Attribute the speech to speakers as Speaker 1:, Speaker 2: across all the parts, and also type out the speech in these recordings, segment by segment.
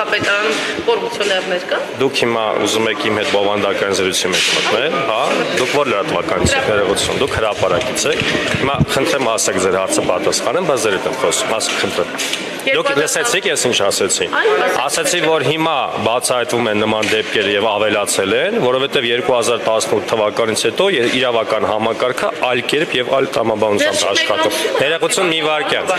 Speaker 1: քաղաքապետարանում կոռուպցիոներներ կան։
Speaker 2: Դուք հիմա ուզում եք իմ հետ բովանդակային զրույցի մեջ մտնել, հա, դուք որ լրատվականից եք ներողություն, դուք հրապարակից եք։ Հիմա խնդրեմ ասեք ձեր հարցը պատասխանեմ, բայց ձեր հետ եմ խոսում, ասեք խնդրեմ։ Դուք լսեցիք ես ինչ ասեցի։ Ասեցի, որ հիմա բացահայտվում են նման դեպքեր եւ ավելացել են, որովհետեւ 2018 թվականից հետո իրավական համակարգը այլ կերպ եւ այլ տրամաբանությամբ աշխատում։ Ներողություն մի վարքյան։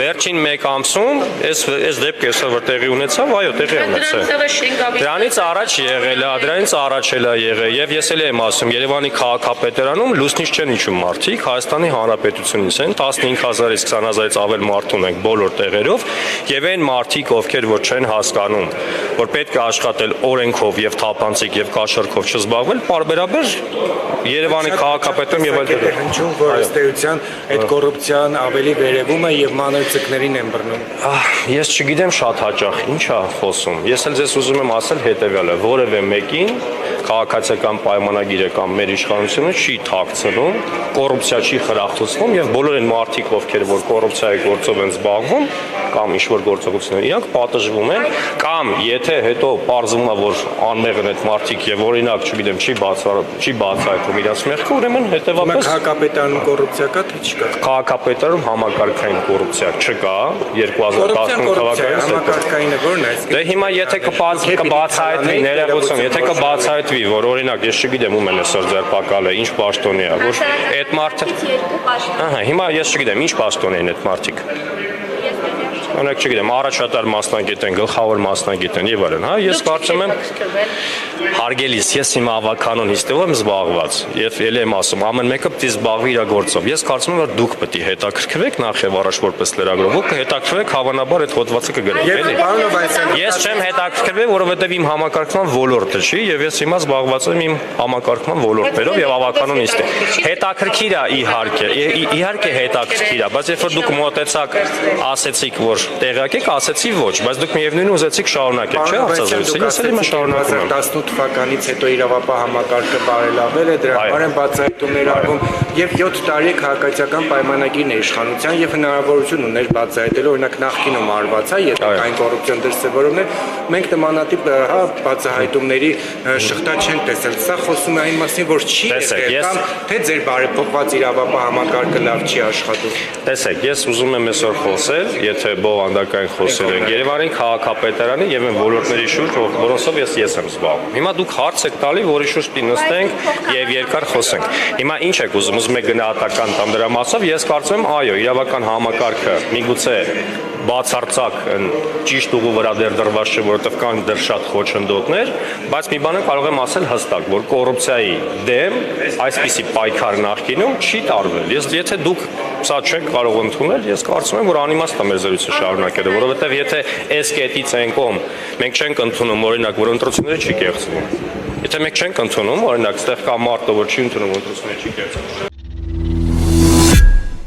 Speaker 2: Վերջին 1 ամսում այս դեպքը այսօր որ տեղի ունեցավ, այո, տեղի ունեցավ։ Դրանից առաջ եղել է, դրանից առաջ էլ է եղել եւ ես էլ եմ ասում, Երևանի քաղաքապետարանում լուսնից չեն իջում մարդիկ, Հայաստանի Հանրապետությունից են 15000-ից 20000-ից ավել մարդ ունենք բոլոր տեղերով եւ այն մարդիկ, ովքեր որ չեն հասկանում, որ պետք է աշխատել օրենքով եւ թափանցիկ եւ կաշառքով չզբաղվել, պարբերաբար Երևանի քաղաքապետարան եւ այլ տեղեր
Speaker 3: հնչում, որ ըստ էության այդ կոռուպցիան ավելի վերևում է եւ մանր ցկներին են բռնում։
Speaker 2: Ես չգիտեմ շատ հաճախ ինչ է խոսում։ Ես էլ ձեզ ուզում եմ ասել հետեւյալը, որևէ մեկին քաղաքացիական պայմանագիրը կամ մեր իշխանությունը չի թաքցնում, կոռուպցիա չի խրախուսվում եւ բոլոր այն մարդիկ, ովքեր որ կոռուպցիայի գործով են զբաղվում կամ ինչ որ գործողություններ, իրանք պատժվում են կամ եթե հետո պարզվում է որ անմեղ են այդ մարդիկ եւ օրինակ, չգիտեմ, չի բացահայտվում իրաց մեղքը, ուրեմն հետեւաբար
Speaker 3: քաղաքապետարանում կոռուպցիա կա թե չկա։
Speaker 2: Քաղաքապետարանում համակարգային կոռուպցիա չկա 2018 թվականից
Speaker 3: համակարգայինը որն է։
Speaker 2: Դե հիմա եթե կբացահայտվի ներողություն, եթե կբացահայտվի, որ օրինակ ես չգիտեմ ում են այսօր ձերբակալ է, ինչ պաշտոնի է, որ այդ մարդը ահա հիմա ես չգիտեմ ինչ պաշտոնի են այդ մարդիկ։ Օրինակ չգիտեմ, առաջատար մասնագետ են, գլխավոր մասնագետ են եւ այլն, հա, ես կարծում եմ հարգելիս, ես հիմա ավականոն հիստով եմ զբաղված եւ ելի եմ ասում, ամեն մեկը պետք է զբաղվի իր գործով։ Ես կարծում եմ, որ դուք պետք է հետաքրքրվեք նախ եւ առաջ որպես լրագրող, ու կհետաքրքրվեք հավանաբար այդ հոդվածը կգրեք, էլի։ Ես չեմ հետաքրքրվել, որովհետեւ իմ համակարգման ոլորտը չի եւ ես հիմա զբաղված եմ իմ համակարգման ոլորտներով եւ ավականոն հիստ է։ Հետաքրքիր է իհարկե հետաքրքիր է, բայց երբ որ դուք մոտեցաք, ասեցիք, որ տեղյակ եք, ասեցի ոչ, բայց դուք միևնույն ուզեցիք շարունակել, չէ՞, հարցազրույցը։ Ես էլ հիմա շարունակում եմ։
Speaker 3: 2018 թվականից հետո իրավապահ համակարգը բարելավել է, դրա համար են բացահայտումներ արվում եւ 7 տարի քաղաքացիական պայմանագիրն է իշխանության եւ հնարավորություն ուներ բացահայտելու, օրինակ նախկինում արված է, եթե կոռուպցիոն դրսևորումներ, մենք նմանատիպ հա բացահայտումների շղթա չենք տեսել։ Սա խոսում է այն մասին, որ չի եղել կամ թե ձեր բարեփոխված իրավապահ համակարգը լավ չի աշխատում։
Speaker 2: Տեսեք, ես ուզում եմ այսօր խոսել, եթե բովանդակային խոսել ենք Երևանի քաղաքապետարանի եւ այն ոլորտների շուրջ, որոնցով ես եմ զբաղվում։ Հիմա դուք հարց եք տալի, որի շուրջ պիտի նստենք եւ երկար խոսենք։ Հիմա ինչ եք ուզում եք գնահատական տամ դրա մասով, ես կարծում եմ, այո, իրավական համակարգը միգուցե բացարձակ ճիշտ ուղու վրա դրված չէ, որովհետև կան դեռ շատ խոչընդոտներ, բայց մի բանը կարող եմ ասել հստակ, որ կոռուպցիայի դեմ այսպիսի պայքար նախկինում չի տարվել։ Եթե դուք սա չեք կարող ընդունել, ես կարծում եմ, որ անիմաստ է մեր զրույցը շարունակելը, որովհետև եթե այս կետից այն կողմ մենք չենք ընդունում, օրինակ, որ ընտրությունները չի կեղծվում։ Եթե մենք չենք ընդունում, օրինակ, այստեղ կա մարդը, որ չի ընդունում ընտրությունները չի կեղծվում։